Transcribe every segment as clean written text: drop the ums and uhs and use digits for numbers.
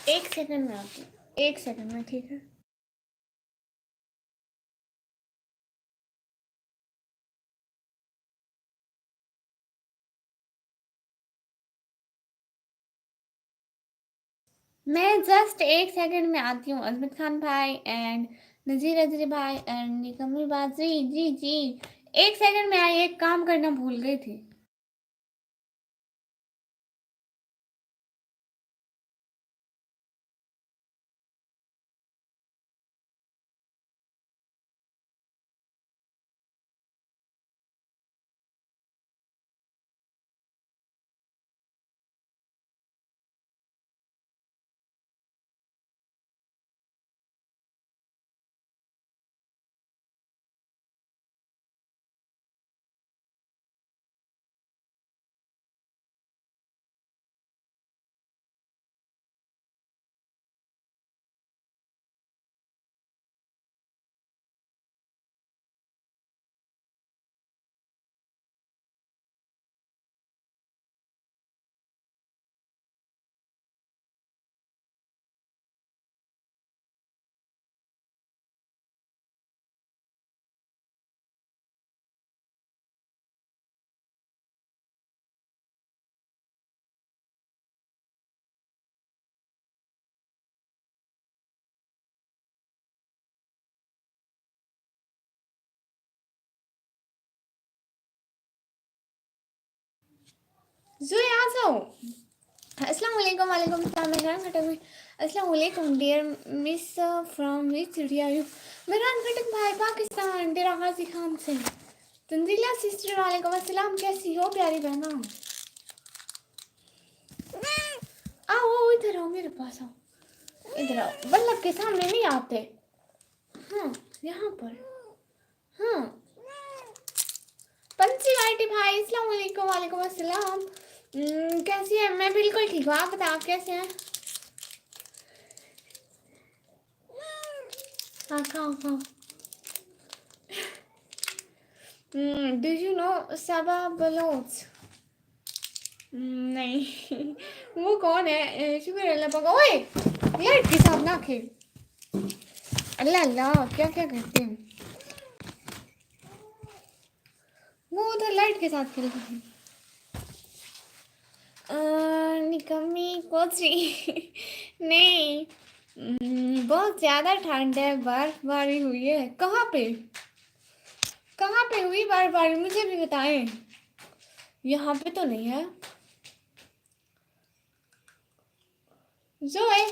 एक सेकंड में आती हूँ, एक सेकंड में, ठीक है। मैं जस्ट एक सेकंड में आती हूँ। अजमत खान भाई एंड नजीर अजरी भाई एंड निकम्मी बाजी, जी जी एक सेकंड में आई, एक काम करना भूल गई थी। जोए आ जाओ। अस्सलाम वालेकुम, वालेकुम सलाम। मेहरान खटक भाई, अस्सलाम वालेकुम dear miss, from which city are you? Mehran Khattak भाई पाकिस्तान, डेरा गाजी खान से। तंजीला सिस्टर वालेकुम अस्सलाम, कैसी हो प्यारी बहना? आओ इधर आओ, मेरे पास आओ, इधर आओ। बल्लभ के सामने नहीं आते। हाँ, यहाँ पर। हाँ, पंची वाइटी भाई अस्सलाम वालेकुम, वालेकुम अस्सलाम। कैसी है? मैं बिल्कुल ठीक हूँ, आप बताओ कैसे हैं? हाँ, खाओ खाओ। Do you know Saba Baloch? नहीं। वो कौन है? शुक्र अल्लाह पाक। ओए लाइट के साथ ना खेल। अल्लाह अल्लाह, क्या क्या करते हैं वो? उधर लाइट के साथ खेल रहे हैं। निकम्मी कोची। नहीं। बहुत ज़्यादा ठंड है, बर्फबारी हुई है। कहाँ पे? कहाँ पे हुई बर्फबारी, मुझे भी बताएं। यहाँ पे तो नहीं है। जोए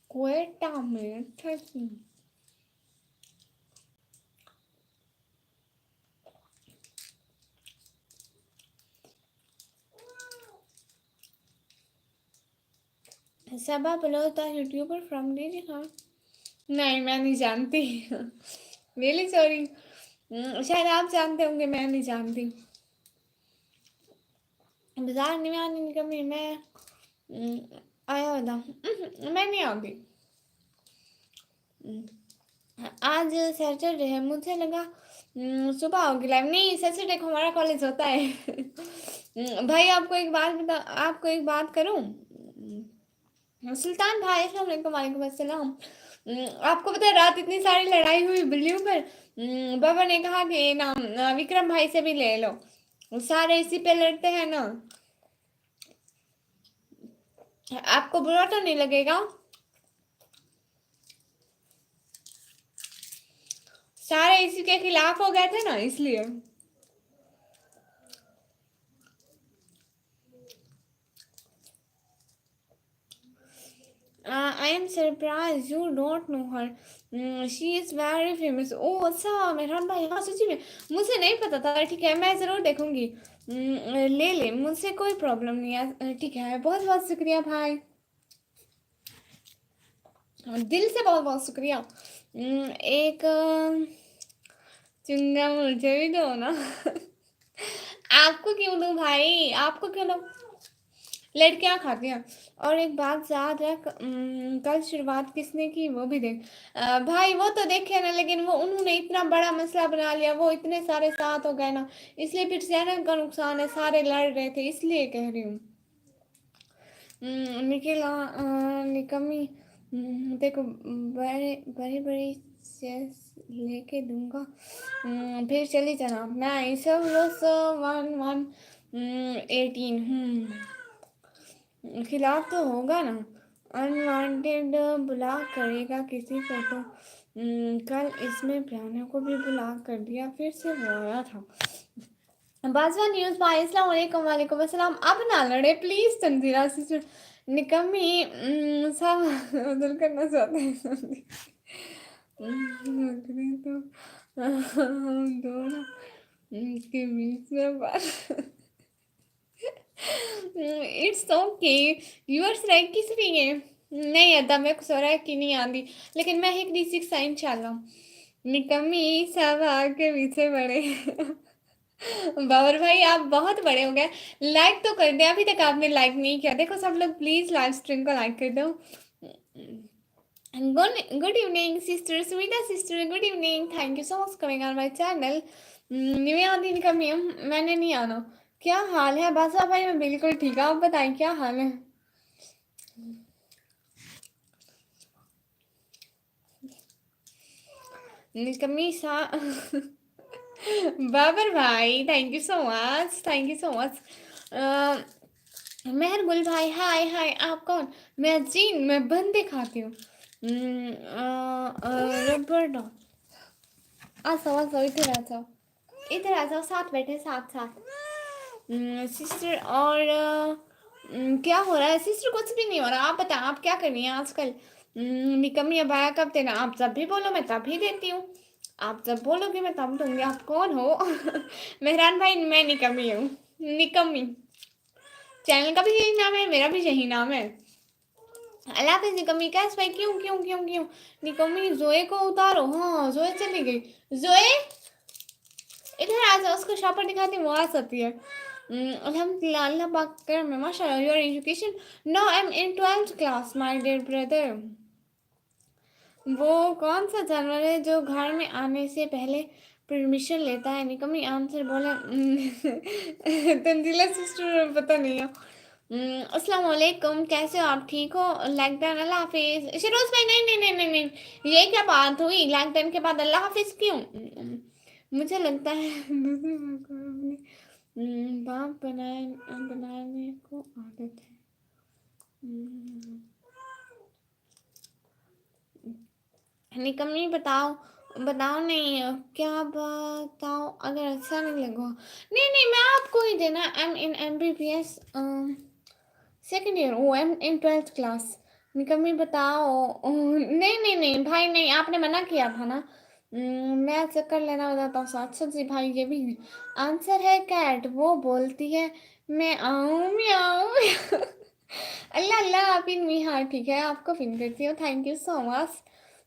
क्वेटा में 30। सबा बलोता यूट्यूबर फ्रॉम डीजी खान? नहीं, मैं नहीं जानती। Really sorry. शायद आप जानते होंगे, मैं नहीं जानती। बाजार नहीं आने की कमी, मैं आया बता। मैं नहीं आऊँगी। आज सैटरडे है, मुझे लगा सुबह होगी लाइव। नहीं, सैटरडे को हमारा कॉलेज होता है। भाई आपको एक बात करूं? सुल्तान भाई अस्सलाम वालेकुम, वालेकुम अस्सलाम। आपको पता है रात इतनी सारी लड़ाई हुई बिल्लियों पर। बाबा ने कहा कि ना विक्रम भाई से भी ले लो, वो सारे इसी पे लड़ते हैं ना। आपको बुरा तो नहीं लगेगा? सारे इसी के खिलाफ हो गए थे ना, इसलिए। I am surprised you don't know her. She is very famous. ओह अच्छा मेहरान भाई, हाँ सच्ची में मुझे नहीं पता था। ठीक है, मैं ज़रूर देखूंगी। ले ले, मुझसे कोई प्रॉब्लम नहीं है। ठीक है, बहुत बहुत शुक्रिया भाई, दिल से बहुत बहुत शुक्रिया। एक चुंगा मुझे भी दो ना। आपको क्यों दूं भाई, आपको क्यों दूं? लड़कियां खाती हैं। और एक बात याद रख, कल शुरुआत किसने की वो भी देख। भाई वो तो देखे ना, लेकिन वो उन्होंने इतना बड़ा मसला बना लिया, वो इतने सारे साथ हो गए ना, इसलिए फिर चैनल का नुकसान है, सारे लड़ रहे थे इसलिए कह रही हूँ। निखिल निकम्मी, देखो बड़े बड़ी बड़ी चेस लेके दूंगा, फिर चली जाना, मैं सब लोग 1118 खिलाफ तो होगा ना। अनवांटेड ब्लॉक करेगा किसी को तो। कल इसमें प्रियाना को भी ब्लॉक कर दिया, फिर से वो आया था। बाजवा न्यूज़ भाई, अस्सलाम वालेकुम। वालेकुम अस्सलाम। अब ना लड़े प्लीज तंजीरा सिस्टर। निकम्मी सब बदल करना चाहते हैं। बकरी तो हम दोनों के बीच में बात। इट्स ओके, यूअर्स राइट किस लिए नहीं आता, मैं कुछ और की नहीं आती, लेकिन मैं एक D6 है इंशाल्लाह। निकम्मी सब आके पीछे बड़े। बाबर भाई आप बहुत बड़े हो गए, लाइक तो कर दे, अभी तक आपने लाइक नहीं किया, देखो सब लोग प्लीज लाइव स्ट्रीम को लाइक कर दो। Good evening sister Sumita sister, good evening, thank you so much coming on my channel. Nivia दी कमी मैंने नहीं आना। क्या हाल है बासा भाई? मैं बिल्कुल ठीक है, आप बताएं क्या हाल है? निकम्मी सा बाबर भाई thank you so much, thank you so much. Mehar Gul भाई हाय हाय, आप कौन? मैं जीन, मैं बंदे खाती हूँ। रबर डॉग आ जाओ आ जाओ, इधर आ जाओ, इधर आ जाओ, साथ बैठे साथ साथ। सिस्टर और क्या हो रहा है सिस्टर? कुछ भी नहीं हो रहा, आप बताएं आप क्या कर रही हैं आजकल? निकम्मी अबाया कब देना? आप जब भी बोलो मैं तब ही देती हूँ, आप जब बोलोगे मैं तब दूंगी। आप कौन हो? मेहरान भाई मैं निकम्मी हूँ, निकम्मी। चैनल का भी यही नाम है, मेरा भी यही नाम है। अल्लाह हाफिज निकम्मी। कैस भाई क्यों क्यों क्यों क्यों? निकम्मी जोए को उतारो। हाँ जोए चली गई। जोए इधर आ जाओ, उसको शॉपर दिखाती हूँ, वो आ सकती है। अल्हम्दुलिल्लाह, अल्लाह पाक कर में माशाल्लाह। Your education? No I am in 12th class my dear brother. वो कौन सा जानवर है जो घर में आने से पहले परमिशन लेता है? निकम्मी आंसर बोला। तंजीला सिस्टर पता नहीं है। अस्सलाम वालेकुम, कैसे हो आप? ठीक हो? लाइक डन, अल्लाह हाफिज। शिरोज भाई नहीं नहीं नहीं नहीं नहीं, ये क्या बात हुई? लाइक डन के बाद अल्लाह हाफिज क्यों? मुझे लगता है दूसरे को अपने बाप बनाने को आदत है। निकम्मी बताओ, बताओ नहीं क्या बताओ, अगर अच्छा नहीं लगा। नहीं नहीं मैं आपको ही देना। Am in MBBS second year, oh am in 12th class. निकम्मी बताओ। नहीं नहीं नहीं भाई नहीं, आपने मना किया था ना। मैं चक्कर लेना बताता हूँ। अच्छा जी भाई ये भी आंसर है कैट, वो बोलती है मैं आऊँ म्याऊँ। अल्लाह अल्लाह आप इन मी, हाँ ठीक है आपको पिन करती हूँ, thank you so much.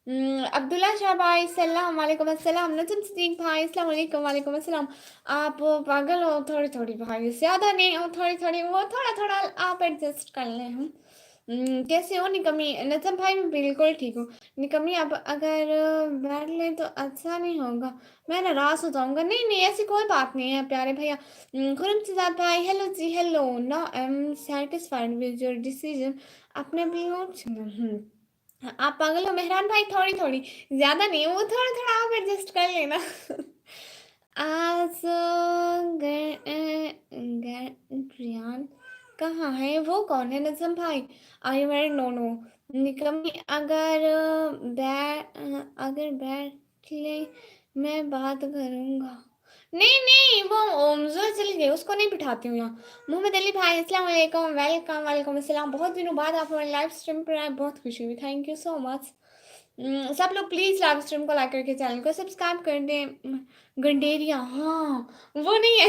Abdullah Shah भाई सलाम वालेकुम अस्सलाम। नजम सिद्दीक भाई अस्सलाम वालेकुम। वालेकुम अस्सलाम। आप पागल हो थोड़ी थोड़ी भाई, ज़्यादा नहीं हो, थोड़ी थोड़ी, वो थोड़ा थोड़ा आप एडजस्ट कर लें हम। कैसे हो निकम्मी? नजम भाई मैं बिल्कुल ठीक हूँ। निकम्मी अब अगर बैठ लें तो अच्छा नहीं होगा, मैं नाराज़ हो जाऊँगा। नहीं नहीं ऐसी कोई बात नहीं है प्यारे भैया। खुरम सिजाद भाई हेलो जी hello. Now I am satisfied with your decision. आपने भी हो आप पागल हो मेहरान भाई, थोड़ी थोड़ी, ज्यादा नहीं, वो थोड़ा थोड़ा आप एडजस्ट कर लेना। आज ग्रियान कहाँ है? वो कौन है नजम भाई? I very no no. निकम्मी अगर बैठ ले मैं बात करूँगा। नहीं नहीं वो जो चली गई उसको नहीं बिठाती हूँ यहाँ। मोहम्मद अली भाई अस्सलाम वालेकुम, वेलकम। वालेकुम अस्सलाम। बहुत दिनों बाद आप हमारे लाइव स्ट्रीम पर आए, बहुत खुशी हुई, थैंक यू सो मच। सब लोग प्लीज़ लाइव स्ट्रीम को लाइक करके चैनल को सब्सक्राइब कर दें। गंडेरिया हाँ वो नहीं है।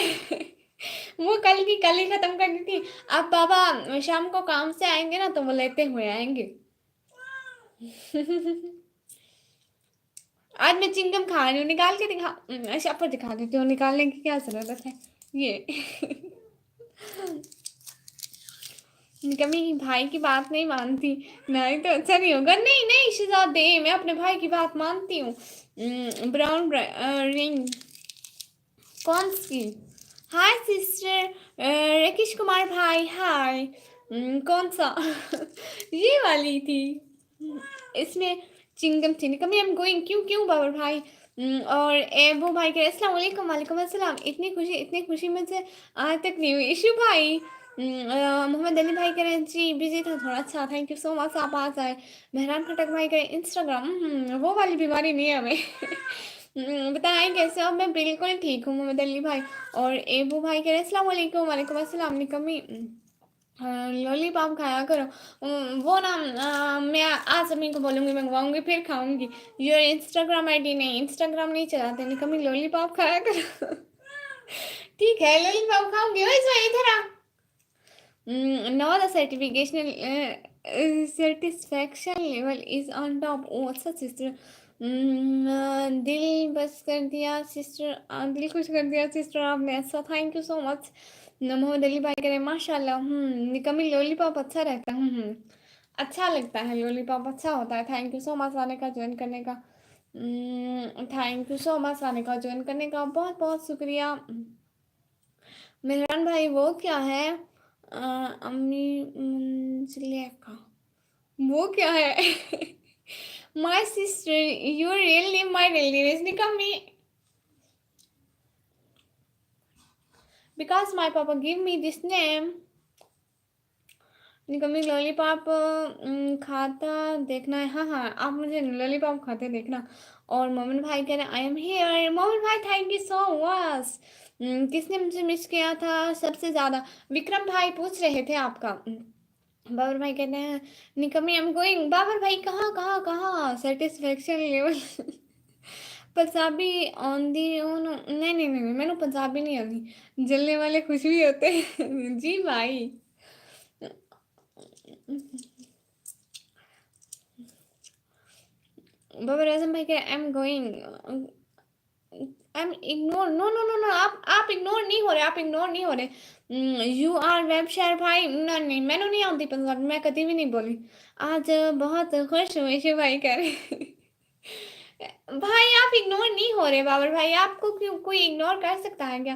वो कल की कल ही ख़त्म करनी थी। अब बाबा शाम को काम से आएंगे ना तो वो लेते हुए आएंगे। आज मैं चिंगम खा रही हूँ, निकाल के दिखा, अच्छा पर दिखा देती हूँ, निकालने की क्या ज़रूरत है ये। कभी भाई की बात नहीं मानती, नहीं तो अच्छा नहीं होगा। नहीं नहीं शहजादे, मैं अपने भाई की बात मानती हूँ। ब्राउन रिंग कौन सी? हाय सिस्टर राकेश कुमार भाई, हाय। कौन सा? ये वाली थी। इसमें chewing gum chewing gum I am going, क्यों क्यों बाबर भाई। और एबो भाई कह रहे अस्सलाम वालेकुम। वालेकुम अस्सलाम। इतनी खुशी मुझे आज तक नहीं हुई। इशू भाई मोहम्मद अली भाई कह रहे हैं जी बिजी था थोड़ा। अच्छा थैंक यू सो मच, आप आ जाए। मेहरान खटक भाई कह रहे हैं इंस्टाग्राम, वो वाली बीमारी नहीं है हमें। बताएं कैसे हो? मैं बिल्कुल ठीक हूँ मोहम्मद अली भाई। और एबू भाई कह रहे हैं अस्सलाम वालेकुम। वालेकुम अस्सलाम। निकम्मी लॉलीपॉप खाया करो। वो ना मैं आज अम्मी को बोलूँगी, मंगवाऊंगी फिर खाऊंगी। योर इंस्टाग्राम आईडी नहीं, इंस्टाग्राम नहीं चलाते। निकम्मी लॉलीपॉप खाया करो। ठीक है लॉलीपॉप खाऊंगी। वही इधर आ। Now the satisfaction level is on top. ओ अच्छा सिस्टर, दिल बस कर दिया सिस्टर, दिल खुश कर दिया सिस्टर आपने। अच्छा thank you so much. Mohammad Ali भाई करें माशाल्लाह। निकम्मी लॉलीपॉप अच्छा रहता है। अच्छा लगता है लॉलीपॉप, अच्छा होता है। थैंक यू सो मच आने का, ज्वाइन करने का। थैंक यू सो मच आने का, ज्वाइन करने का, बहुत बहुत शुक्रिया। मेहरान भाई वो क्या है? अम्मी मुंजलेका, वो क्या है? My sister, your real name, my real name is निकम्मी, बिकॉज माय पापा गिव मी दिस नेम। निकम्मी लॉलीपॉप खाता देखना है। हाँ हाँ आप मुझे लॉलीपॉप खाते देखना। और मोमिन भाई कह रहे आई एम हियर। मोमिन भाई थैंक यू सो मच। किसने मुझे मिस किया था सबसे ज़्यादा? विक्रम भाई पूछ रहे थे आपका। बाबर भाई कहते हैं निकम्मी आई एम गोइंग। बाबर भाई कहाँ कहाँ कहाँ? Satisfaction level. पंजाबी आंदी नहीं नहीं नहीं मैंने पंजाबी नहीं आती। जलने वाले खुश भी होते हैं। जी भाई। बाबर आजम भाई कह I am going, I am ignore. No no no no, आप इग्नोर नहीं हो रहे, आप इग्नोर नहीं हो रहे। यू आर वेब शेयर भाई। ना नहीं मैंने नहीं आती पंजाबी, मैं कभी भी नहीं बोली। आज बहुत खुश हूँ ईशु भाई कह रहे। भाई आप इग्नोर नहीं हो रहे बाबर भाई, आपको क्यों कोई इग्नोर कर सकता है क्या?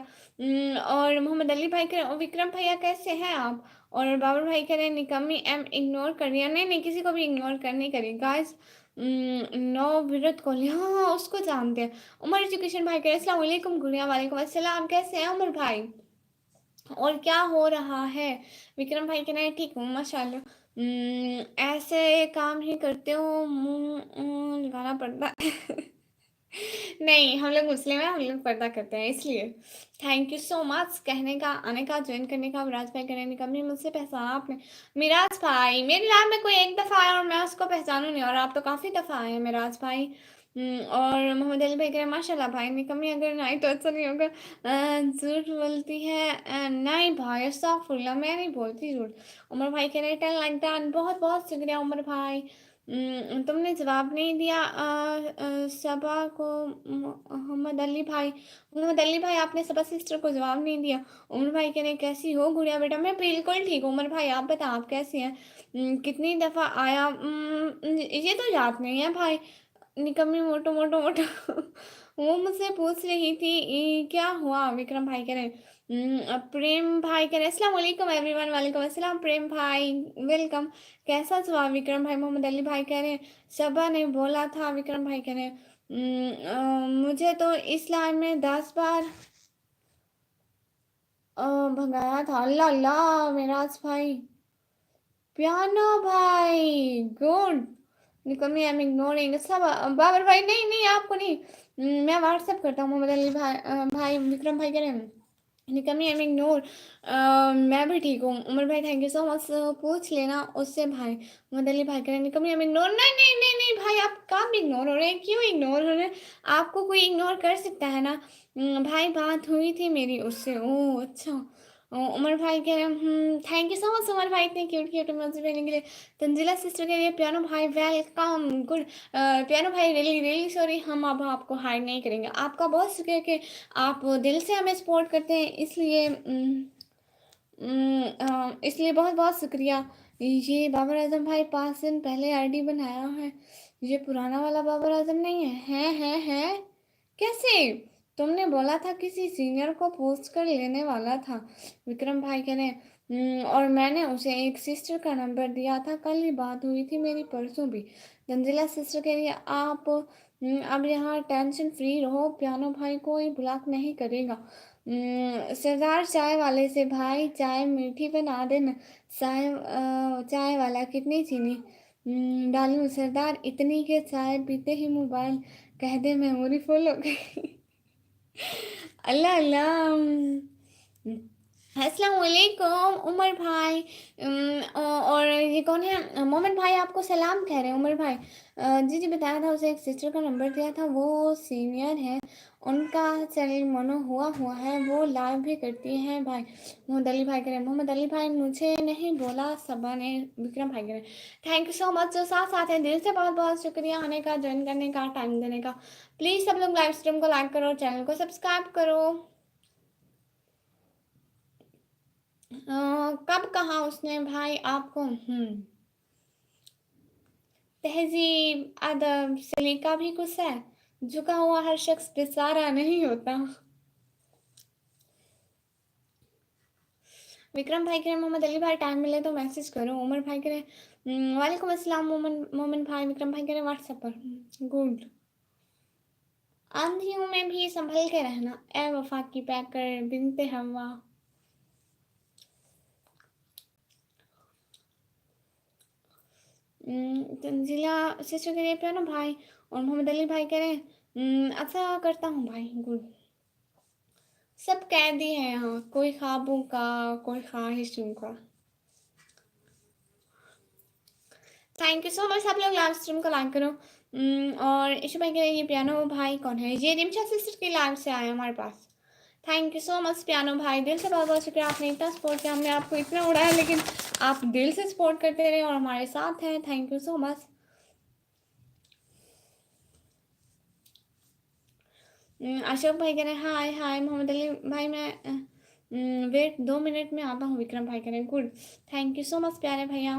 और मोहम्मद अली भाई कह विक्रम भैया कैसे हैं आप? और बाबर भाई कह रहे हैं निकम्मी एम इग्नोर कर दिया। नहीं नहीं किसी को भी इग्नोर करनी करी गाइस। नो विराट कोहली, हाँ हाँ उसको जानते हैं। उमर एजुकेशन भाई कह रहे अस्सलाम वालेकुम। गुड़िया वालेकुम अस्सलाम, कैसे हैं उमर भाई? और क्या हो रहा है? विक्रम भाई कह रहे हैं ठीक हूँ माशाल्लाह। ऐसे काम ही करते हो, मुंह लगाना पड़ता है। नहीं हम लोग मुस्लिम हैं, हम लोग पर्दा करते हैं इसलिए। थैंक यू सो मच कहने का, आने का, ज्वाइन करने का। मिराज भाई कहने का भी मुझसे पहचाना आपने। मिराज भाई मेरी लाइफ में कोई एक दफ़ा आया और मैं उसको पहचानूं नहीं, और आप तो काफ़ी दफ़ा आए हैं मिराज भाई। और मोहम्मद अली भाई कह रहे हैं माशाल्लाह भाई निकम्मी अगर नहीं तो अच्छा नहीं होगा। झूठ बोलती है? नहीं भाई अस्तगफुरुल्लाह, मैं नहीं बोलती झूठ। उमर भाई कह रहे हैं टेल लाइक दैट। बहुत बहुत शुक्रिया उमर भाई। तुमने जवाब नहीं दिया सबा को। मोहम्मद अली भाई, मोहम्मद अली भाई आपने सबा सिस्टर को जवाब नहीं दिया। उमर भाई कह रहे हैं कैसी हो गुड़िया बेटा? मैं बिल्कुल ठीक हूँ। उमर भाई आप बताओ आप कैसी हैं? कितनी दफ़ा आया? ये तो याद नहीं है भाई। निकम्मी मोटो मोटो मोटो। वो मुझसे पूछ रही थी क्या हुआ?" विक्रम भाई कह रहे प्रेम भाई कह रहे अस्सलाम वालेकुम एवरीवन। वालेकुम अस्सलाम प्रेम भाई, वेलकम। कैसा जवाब विक्रम भाई? मोहम्मद अली भाई कह रहे हैं सबा ने बोला था। विक्रम भाई कह रहे हैं मुझे तो इस लाइन में 10 बार भगाया था। अल्लाह अल्लाह मिराज भाई, पियानो भाई गुड। निकम्मी आई एम इग्नोरिंग। अच्छा बाबर भाई नहीं नहीं आपको नहीं। मैं व्हाट्सएप करता हूँ मोहम्मद अली भाई। भाई विक्रम भाई कह रहे हैं निकम्मी आई एम इग्नोर। मैं भी ठीक हूँ। उमर भाई थैंक यू सो मच, पूछ लेना उससे भाई। मोहम्मद अली भाई कह रहे हैं निकम्मी आई एम इग्नोर। नहीं नहीं नहीं नहीं भाई आप कब इग्नोर हो रहे हैं? क्यों इग्नोर हो रहे हैं? आपको कोई इग्नोर कर सकता है ना। भाई बात हुई थी मेरी उससे। ओह अच्छा। उमर भाई कह रहे हैं thank you so much Umar भाई इतने क्यूट क्यूट इमोजी भेजने के लिए। तंजिला सिस्टर कह रही है पियानो भाई वेलकम गुड। पियानो भाई रियली रियली सॉरी, हम अब आपको हाइड नहीं करेंगे। आपका बहुत शुक्रिया कि आप दिल से हमें सपोर्ट करते हैं, इसलिए इसलिए बहुत बहुत शुक्रिया। ये बाबर आजम भाई 5 दिन पहले आईडी बनाया है, ये पुराना वाला बाबर आजम नहीं है। है कैसे? तुमने बोला था किसी सीनियर को पोस्ट कर लेने वाला था। विक्रम भाई कह रहे और मैंने उसे एक सिस्टर का नंबर दिया था, कल ही बात हुई थी मेरी, परसों भी। तंजिला सिस्टर कह रही है आप अब यहाँ टेंशन फ्री रहो, पियानो भाई कोई ब्लॉक नहीं करेगा। सरदार चाय वाले से भाई चाय मीठी बना देना। चाय वाला कितनी चीनी डालूं? सरदार इतनी के चाय पीते ही मोबाइल कह दे मेमोरी फुल हो गई। अल्लाह अल्लाह। अस्सलाम वालेकुम उमर भाई। और ये कौन है? मोमिन भाई आपको सलाम कह रहे हैं उमर भाई। जी बताया था, उसे एक सिस्टर का नंबर दिया था, वो सीनियर है, उनका चैनल मोनो हुआ है, वो लाइव भी करती हैं भाई। मोहम्मद अली भाई कह रहे हैं, मोहम्मद अली भाई मुझे नहीं बोला, सबा ने। विक्रम भाई कह रहे हैं थैंक यू सो मच, जो साथ साथ है दिल से बहुत बहुत शुक्रिया आने का, ज्वाइन करने का, टाइम देने का। प्लीज़ सब लोग लाइव स्ट्रीम को लाइक करो, चैनल को सब्सक्राइब करो। कब कहा उसने भाई आपको? तहजीब अदब सलीका भी कुछ है, झुका हुआ हर शख्स बेचारा नहीं होता। विक्रम भाई कह रहे मोहम्मद अली भाई टाइम मिले तो मैसेज करो। उमर भाई कह रहे वालेकुम अस्सलाम मोमिन भाई। विक्रम भाई कह रहे व्हाट्सएप पर। गुड। आंधियों में भी संभल के रहना, ए वफा की पैकर बिनते हवा। तंजिला सिस्टर कह रही है पियानो भाई, और मोहम्मद अली भाई कह रहे हैं अच्छा करता हूँ भाई। गुड। सब कैदी है यहाँ, कोई ख्वाबों का, कोई ख्वाहिशों का। Thank you so much. आप लोग लाइव स्ट्रीम को लाइक करो। और इशू भाई कह रहे हैं ये पियानो भाई कौन है? ये रिमशा सिस्टर की लाइव से आए हमारे पास। Thank you so much piano भाई, दिल से बहुत बहुत शुक्रिया, आपने इतना सपोर्ट किया, हमने आपको इतना उड़ाया, लेकिन आप दिल से सपोर्ट करते रहे और हमारे साथ हैं। Thank you so much. Ashok भाई कह रहे हैं हाय हाय। मोहम्मद अली भाई मैं वेट 2 मिनट में आता हूँ। विक्रम भाई कह रहे हैं good. Thank you so much प्यारे भैया।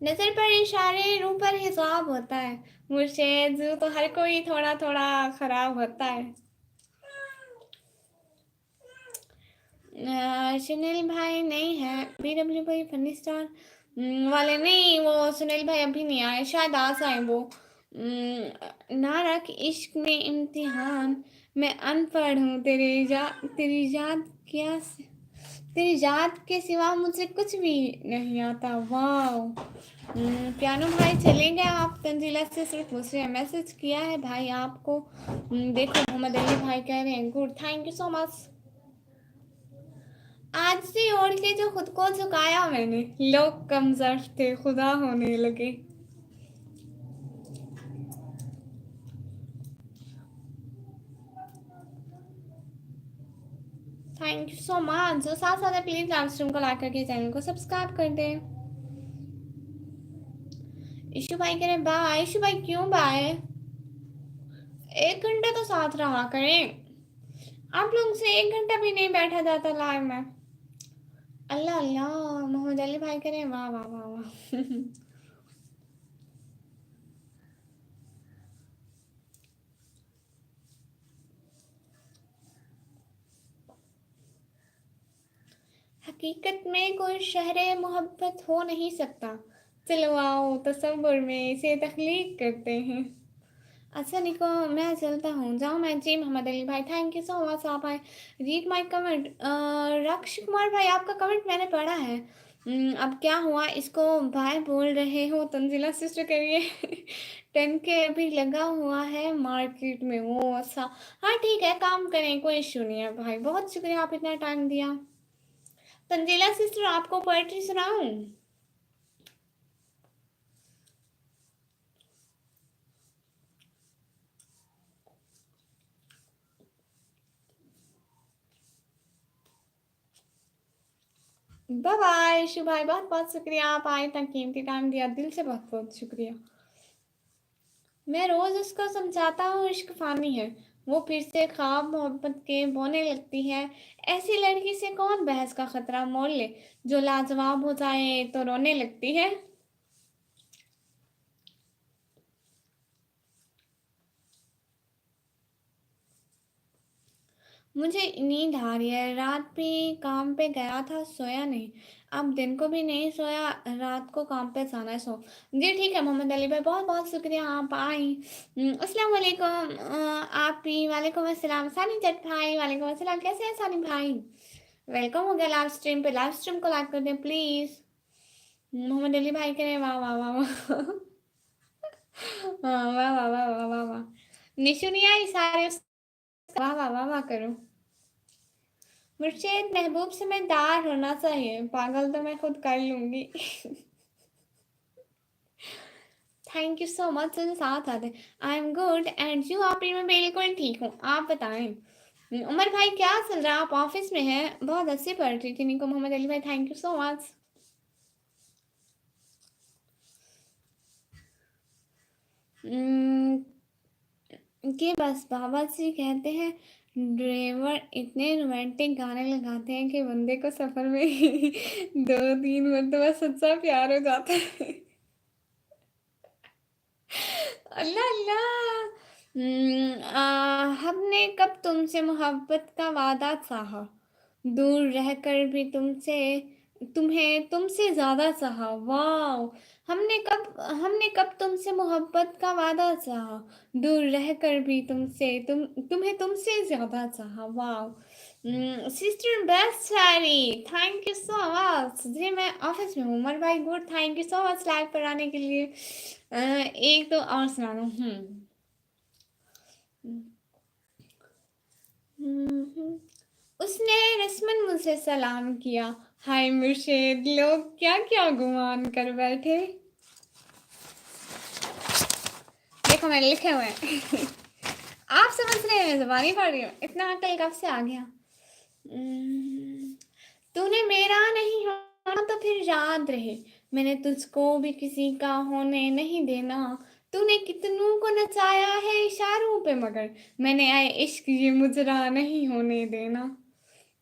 नजर पर इशारे रूह पर हिसाब होता है, मुर्शेद तो हर कोई थोड़ा थोड़ा खराब होता है। सुनील भाई नहीं है, BW भाई फनी स्टार वाले नहीं, वो सुनील भाई अभी नहीं आए, शायद आज आए वो। ना रख इश्क में इम्तिहान, मैं अनपढ़ हूँ, तेरी याद क्या तेरी याद के सिवा मुझे कुछ भी नहीं आता। वाह। पियानो भाई चले गए आप? तंजीला से सिर्फ मुझसे मैसेज किया है भाई आपको। देखो मोहम्मद अली भाई कह रहे हैं good. Thank you so much. आज से ओढ़ के जो खुद को झुकाया मैंने, लोग कमजोर थे खुदा होने लगे। Thank you so much. जो साथ साथ प्लीज लाइव स्ट्रीम को लाइक करके चैनल को सब्सक्राइब कर दें। इशू भाई कह रहे बाय। इशू भाई क्यों बाय? 1 घंटे तो साथ रहा करें, आप लोग से 1 घंटा भी नहीं बैठा जाता लाइव में। अल्लाह अल्लाह। मोहम्मद अली भाई कह रहे हैं वाह वाह वाह वाह। हकीकत में कोई शहर मोहब्बत हो नहीं सकता, चलो आओ तसव्वुर में इसे तख्लीक करते हैं। अच्छा निको, मैं चलता हूँ, जाओ मैं। जी मोहम्मद अली भाई थैंक यू सो मच, आप आए। Read my comment. रक्ष कुमार भाई आपका कमेंट मैंने पढ़ा है। अब क्या हुआ इसको भाई बोल रहे हो? तंजिला सिस्टर करिए। 10K अभी लगा हुआ है मार्केट में। वो अच्छा, हाँ ठीक है, काम करें, कोई इशू नहीं है भाई। बहुत शुक्रिया आप इतना टाइम दिया। तंजीला सिस्टर आपको पोएट्री सुनाऊं? Bye bye. शुभ भाई बहुत बहुत शुक्रिया, आप आए, इतना कीमती टाइम दिया, दिल से बहुत बहुत शुक्रिया। मैं रोज उसको समझाता हूँ इश्क फानी है, वो फिर से ख्वाब मोहब्बत के बोने लगती है। ऐसी लड़की से कौन बहस का खतरा मोल ले, जो लाजवाब हो जाए तो रोने लगती है। मुझे नींद आ रही है, रात भी काम पे गया था, सोया नहीं। अब दिन को भी नहीं सोया, रात को काम पे जाना है, सो जी ठीक है मोहम्मद अली भाई, बहुत बहुत शुक्रिया आप आई। अस्सलाम वालेकुम। आप भी वालेकुम अस्सलाम। सानी जट भाई वालेकुम अस्सलाम, कैसे हैं सानी भाई? वेलकम हो गया लाइव स्ट्रीम पे, लाइव स्ट्रीम को लाइक कर दें प्लीज। मोहम्मद अली भाई कह रहे हैं वाह वाह वाह वाह। हाँ, वाह वाह वाह वाह वाह वाह। निशु नहीं आई सारे वाह वाह वाह वाह करो। मुर्शेद महबूब समझदार होना चाहिए, पागल तो मैं खुद कर लूंगी। Thank you so much. साथ आते I am good and you? आप मैं बिल्कुल ठीक हूँ, आप बताएं। उमर भाई क्या चल रहा है, आप ऑफिस में हैं? बहुत अच्छी पढ़ रही थी निको। मोहम्मद अली भाई थैंक यू सो मच। कि बस बाबा जी कहते हैं, ड्राइवर इतने रोमांटिक गाने लगाते हैं कि बंदे को सफर में ही 2-3 मरतबा सच्चा प्यार हो जाता है। अल्लाह अल्लाह। हमने कब तुमसे मोहब्बत का वादा चाहा, दूर रहकर भी तुमसे, तुम्हें तुमसे ज्यादा चाहा। वाह। हमने कब तुमसे मोहब्बत का वादा चाहा, दूर रहकर भी तुम्हें तुमसे ज्यादा चाहा। वाह। सिस्टर बेस्ट शायरी, थैंक यू सो मच जी। मैं ऑफिस में हूँ उमर भाई, good, thank you so much live पर आने के लिए। एक तो और सुना दूँ। उसने रस्मन मुझसे सलाम किया, हाय मुर्शेद लोग क्या क्या गुमान कर बैठे। देखो मैंने लिखे हुए हैं। आप समझ रहे हैं, मैं ज़बानी पढ़ रही हूँ, इतना अकल कब से आ गया। तूने मेरा नहीं होना तो फिर याद रहे, मैंने तुझको भी किसी का होने नहीं देना। तूने कितनों को नचाया है इशारों पे, मगर मैंने आए इश्क ये मुजरा नहीं होने देना।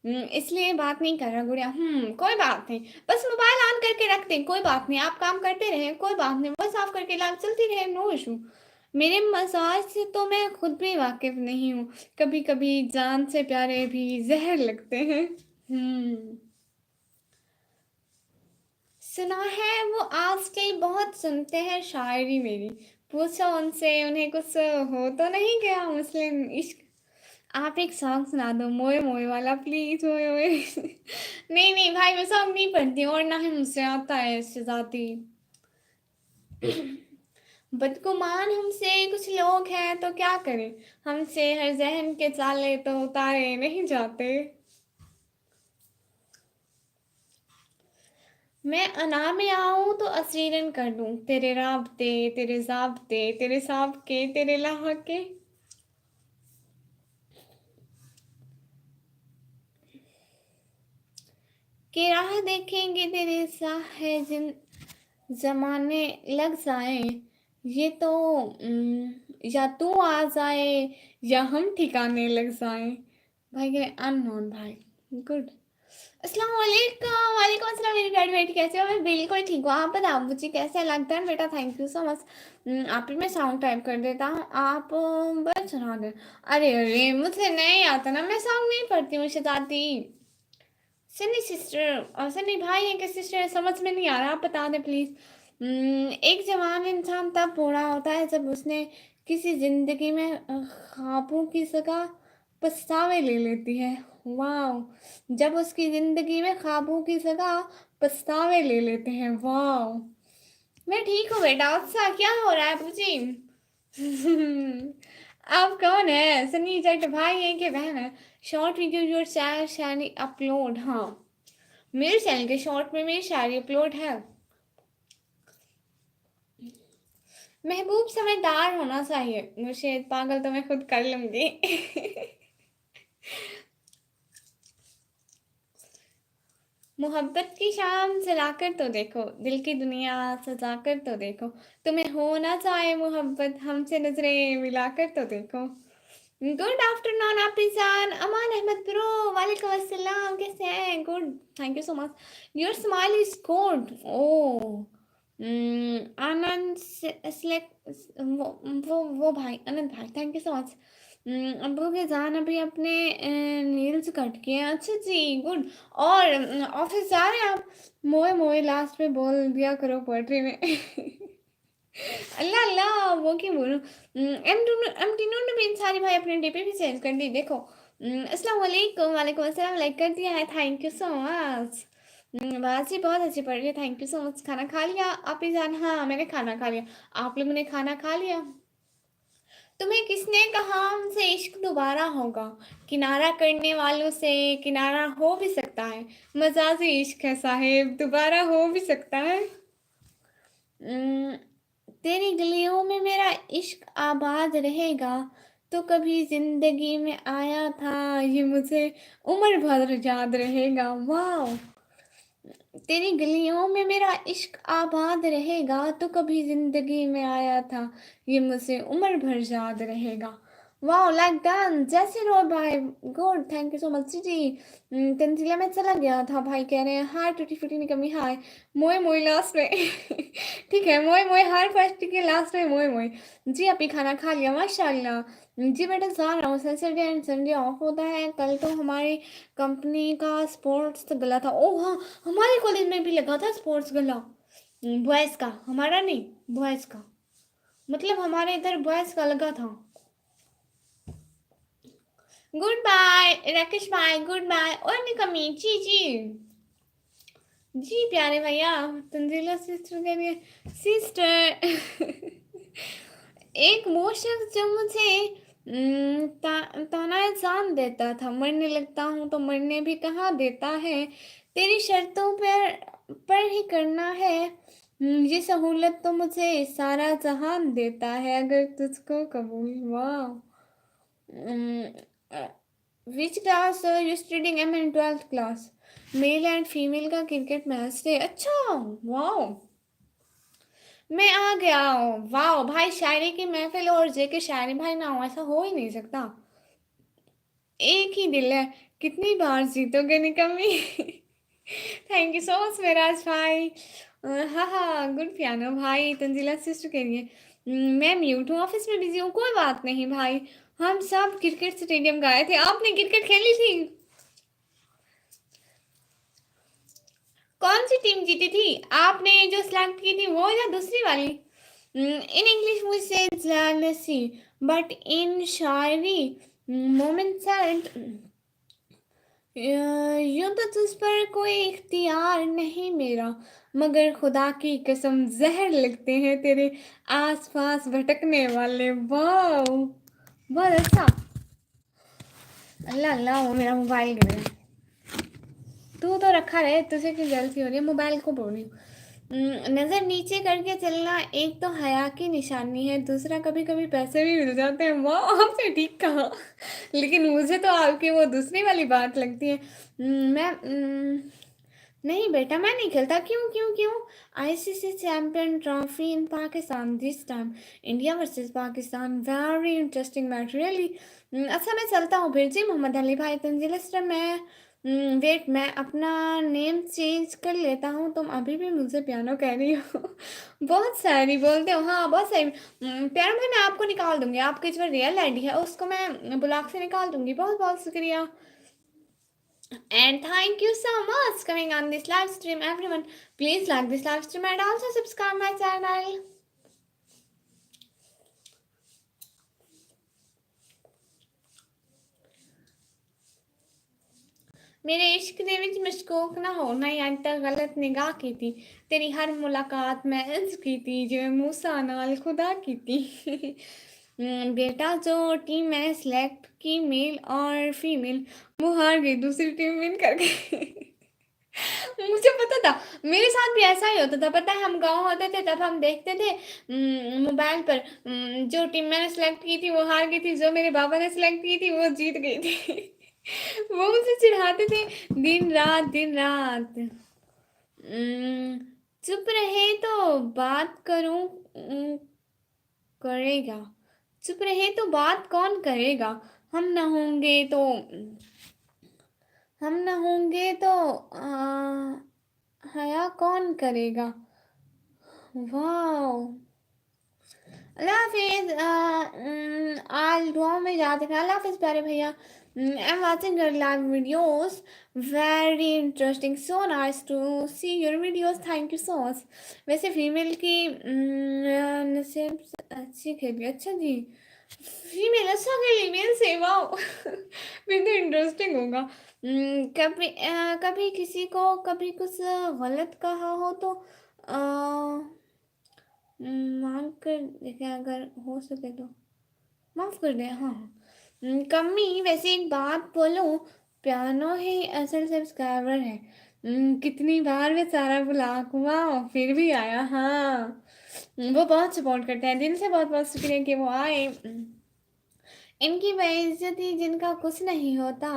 इसलिए बात नहीं कर रहा गुड़िया। कोई बात नहीं, बस मोबाइल ऑन करके रखते हैं, कोई बात नहीं, आप काम करते रहे, कोई बात नहीं, बस ऑफ करके लाइव चलती रहे, नो इशू। मेरे मजाज से तो मैं खुद भी वाकिफ नहीं हूँ, कभी कभी जान से प्यारे भी जहर लगते हैं। हम्म सुना है वो आजकल बहुत सुनते हैं शायरी मेरी, पूछो उनसे उन्हें कुछ हो तो नहीं गया मुस्लिम इश्क। आप एक सॉन्ग सुना दो, मोए मोए वाला प्लीज, मोए मोए। नहीं नहीं भाई, मैं सॉन्ग नहीं पढ़ती हूँ, और ना ही मुझसे आता है इससे जाती। बदगुमान हमसे कुछ लोग हैं तो क्या करें, हमसे हर जहन के चाले तो उतारे नहीं जाते। मैं अना में आऊं तो असीरन कर दूं, तेरे राबते तेरे जाबते तेरे साब के तेरे लाह के। कि राह देखेंगे तेरे साहे जिन जमाने लग जाए, ये तो या तू आ जाए या हम ठिकाने लग जाए। भाई के अननोन भाई, गुड। अस्सलाम वालेकुम। वालेकुम अस्सलाम मेरी बैड बेटी, कैसे हो? मैं बिल्कुल ठीक हूँ, आप बताओ मुझे कैसे लगता है बेटा, थैंक यू सो मच। आप ही मैं सॉन्ग टाइप कर देता हूँ, आप बस सुना दे। अरे अरे मुझसे नहीं आता ना, मैं सॉन्ग नहीं पढ़ती हूँ शताती। सन्नी सिस्टर और सन्नी भाई है कि सिस्टर है, समझ में नहीं आ रहा, आप बता दें प्लीज। एक जवान इंसान तब बूढ़ा होता है जब उसने किसी जिंदगी में ख्वाबों की जगह पछतावे ले लेती है। वाह। जब उसकी जिंदगी में ख्वाबों की जगह पछतावे ले लेते हैं। वाह। मैं ठीक हूँ बेटा, अच्छा क्या हो रहा है पूछी? आप कौन है, सनी जट भाई है कि बहन है? Short video your Shayari upload, हाँ मेरे चैनल के शॉर्ट में मेरी शायरी अपलोड है। महबूब समझदार होना चाहिए, मुझे पागल तो मैं खुद कर लूंगी। मोहब्बत की शाम जलाकर तो देखो, दिल की दुनिया सजाकर तो देखो, तुम्हें हो ना चाहे मोहब्बत हमसे नजरें मिलाकर तो देखो। गुड आफ्टरनून आपीजान, अमान अहमद ब्रो, वालेकुम अस्सलाम, कैसे हैं? Good, thank you so much, your smile is good. ओ आनंद सेलेक्ट, वो भाई अनंत भाई, थैंक यू सो मच। अब्बू के जान अभी अपने नील्स कट किए हैं। अच्छा जी, गुड। और ऑफिस जा रहे हैं आप? मोए मोए लास्ट में बोल दिया करो पोएट्री में। अल्लाह अल्लाह, वो क्यों बोलूं? एम टिनू बिन सारी भाई अपने डीपी भी चेंज कर दी, देखो। अस्सलाम वालेकुम, वालेकुम अस्सलाम, लाइक कर दिया है, थैंक यू सो मच। बाजी बहुत अच्छी पड़ रही है, थैंक यू सो मच। खाना खा लिया आप ही जान? हाँ मैंने खाना खा लिया, आप लोगों ने खाना खा लिया? तुम्हें किसने कहा हमसे इश्क दोबारा होगा? किनारा करने वालों से किनारा हो भी सकता है, मजाजी इश्क है साहेब, दोबारा हो भी सकता है। तेरी गलियों में मेरा इश्क आबाद रहेगा, तो कभी जिंदगी में आया था, ये मुझे उम्र भर याद रहेगा। वाह। तेरी गलियों में मेरा इश्क आबाद रहेगा, तो कभी जिंदगी में आया था, ये मुझे उम्र भर याद रहेगा। वाह, लाइक डन, जैसे रो भाई, good, thank you so much जी। तंजीला में चला गया था भाई, कह रहे हैं हाय टूटी फूटी नहीं कमी, हाय मोए मोए लास्ट में। ठीक है, मोए मोए हर फर्स्ट के लास्ट में मोए मोए। जी अभी खाना खा लिया, माशाल्लाह। जी बेटा जा रहा हूँ, सैटरडे एंड संडे ऑफ होता है। कल तो हमारी कंपनी का स्पोर्ट्स गला था। ओह हाँ, हमारे कॉलेज में भी लगा था स्पोर्ट्स गला, बॉयज़ का, हमारा नहीं, बॉयज़ का, मतलब हमारे इधर बॉयज़ का लगा था। गुड बाय राकेश भाई, गुड बाय। और निकमी जी जी जी प्यारे भैया, तंजीला सिस्टर कह रही है सिस्टर। एक वो शख्स जो मुझे ताना जान देता था, मरने लगता हूँ तो मरने भी कहाँ देता है, तेरी शर्तों पर ही करना है, ये सहूलत तो मुझे सारा जहान देता है, अगर तुझको कबूल। वाह। Which class you studying? Am in 12th class. Male and female का क्रिकेट मैच थे, अच्छा। वाह, मैं आ गया हूँ। वाह भाई, शायरी की महफिल और जेके शायरी भाई ना हो, ऐसा हो ही नहीं सकता। एक ही दिल है, कितनी बार जीतोगे निकम्मी। Thank you so much Meraj भाई। हाँ हाँ, गुड पियानो भाई, तंजीला सिस्टर कह रही है मैं म्यूट हूँ, ऑफिस में बिजी हूँ, कोई बात नहीं भाई। हम सब क्रिकेट स्टेडियम गए थे, आपने क्रिकेट खेली थी? कौन सी टीम जीती थी? आपने जो सिलेक्ट की थी वो या दूसरी वाली? इन इंग्लिश वी से jealousy, but in Shayari moment said, यूं तो तुझ पर कोई इख्तियार नहीं मेरा, मगर खुदा की कसम जहर लगते हैं तेरे आसपास भटकने वाले। वाह, बहुत अच्छा। अल्लाह अल्लाह, वो मेरा मोबाइल गिर गया। तू तो रखा रहे, तुझे क्यों जल्दी हो रही है? मोबाइल को बोल रही हूँ। नज़र नीचे करके चलना एक तो हया की निशानी है, दूसरा कभी कभी पैसे भी मिल जाते हैं। वाह, आपने ठीक कहा। लेकिन मुझे तो आपकी वो दूसरी वाली बात लगती है। मैं नहीं बेटा, मैं नहीं खेलता। क्यों क्यों क्यों? ICC champion trophy in Pakistan this time, India versus Pakistan, very interesting match really. अच्छा मैं चलता हूँ फिर जी। मोहम्मद अली भाई, तंजील सिस्टर, मैं वेट, मैं अपना नेम चेंज कर लेता हूँ, तुम अभी भी मुझे पियानो कह रही हो। बहुत सारी बोलते हो, हाँ बहुत सही। पियानो भाई मैं आपको निकाल दूंगी, आपकी जो रियल आईडी है उसको मैं ब्लॉक से निकाल दूंगी। बहुत बहुत शुक्रिया, and thank you so much coming on this live stream everyone. Please like this live stream and also subscribe my channel. मेरे इश्क दे विच मशकूक ना हो, ना अज तक गलत निगाह की थी, तेरी हर मुलाकात मैं इंज की थी जिवें मूसा नाल खुदा की थी। बेटा जो टीम मैंने सेलेक्ट की, मेल और फीमेल, वो हार गई, दूसरी टीम विन कर गई। मुझे पता था, मेरे साथ भी ऐसा ही होता था। पता है, हम गाँव होते थे तब हम देखते थे मोबाइल पर, जो टीम मैंने सेलेक्ट की थी वो हार गई थी, जो मेरे बाबा ने सेलेक्ट की थी वो जीत गई थी। वो मुझे चिढ़ाते थे दिन रात दिन रात। चुप रहे तो बात करूं, करेगा, चुप रहे तो बात कौन करेगा, हम न होंगे तो हम न होंगे तो हया कौन करेगा। वाह, अल्लाह हाफिज। आज दुआ में याद रखना। अल्लाह हाफिज प्यारे भैया। I am watching your live videos, very interesting, so nice to see your videos, thank you so much. वैसे फीमेल की नसीब अच्छी खेली, अच्छा जी, फीमेल अच्छा खेली मेल से, वाओ फिर तो इंटरेस्टिंग होगा। कभी किसी को कभी कुछ गलत कहा हो तो मांग कर देखें, अगर हो सके तो माफ कर दे। हाँ, कम्मी वैसे एक बात बोलूं, पियानो ही असल सब्सक्राइबर है। कितनी बार बेचारा ब्लॉक हुआ फिर भी आया। हाँ, वो बहुत सपोर्ट करते हैं, दिल से बहुत बहुत शुक्रिया कि वो आए। इनकी बेइज्जती जिनका कुछ नहीं होता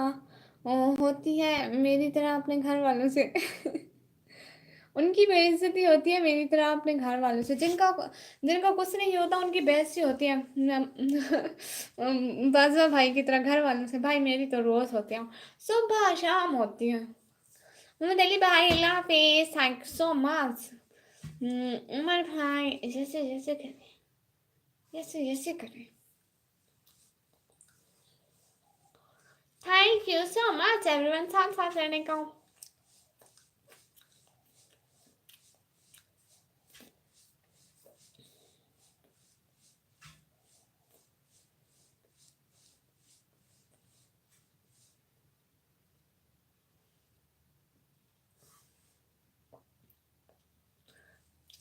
वो होती है मेरी तरह अपने घर वालों से उनकी बेइज्जती होती है मेरी तरह अपने घर वालों से, जिनका जिनका कुछ नहीं होता उनकी बेइज्जती होती है बाजवा भाई की तरह घर वालों से। भाई मेरी तो रोज होती है, सुबह शाम होती है। मोहम्मद अली भाई, अल्लाह हाफिज, thank you so much. Umar भाई, जैसे जैसे करें, जैसे जैसे करें, thank you so much everyone साथ साथ रहने का।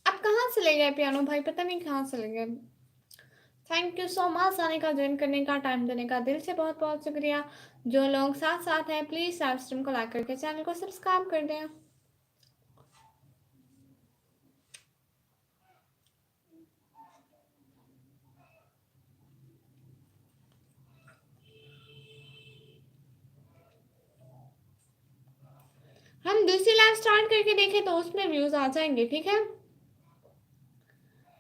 अब कहाँ से ले गए पियानो भाई, पता नहीं कहाँ से ले गए। थैंक यू सो मच आने का, ज्वाइन करने का, टाइम देने का, दिल से बहुत बहुत शुक्रिया। जो लोग साथ साथ हैं प्लीज लाइव स्ट्रीम को लाइक करके चैनल को सब्सक्राइब कर दें। हम दूसरी लाइव स्टार्ट करके देखें तो उसमें व्यूज आ जाएंगे, ठीक है।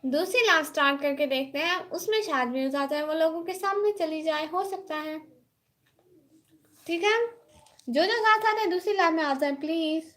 दूसरी लाइव स्टार्ट करके देखते हैं, उसमें शायद व्यूज आ जाए, वो लोगों के सामने चली जाए, हो सकता है। ठीक है, जो जो साथ साथ है दूसरी लाइव में आ जाए प्लीज।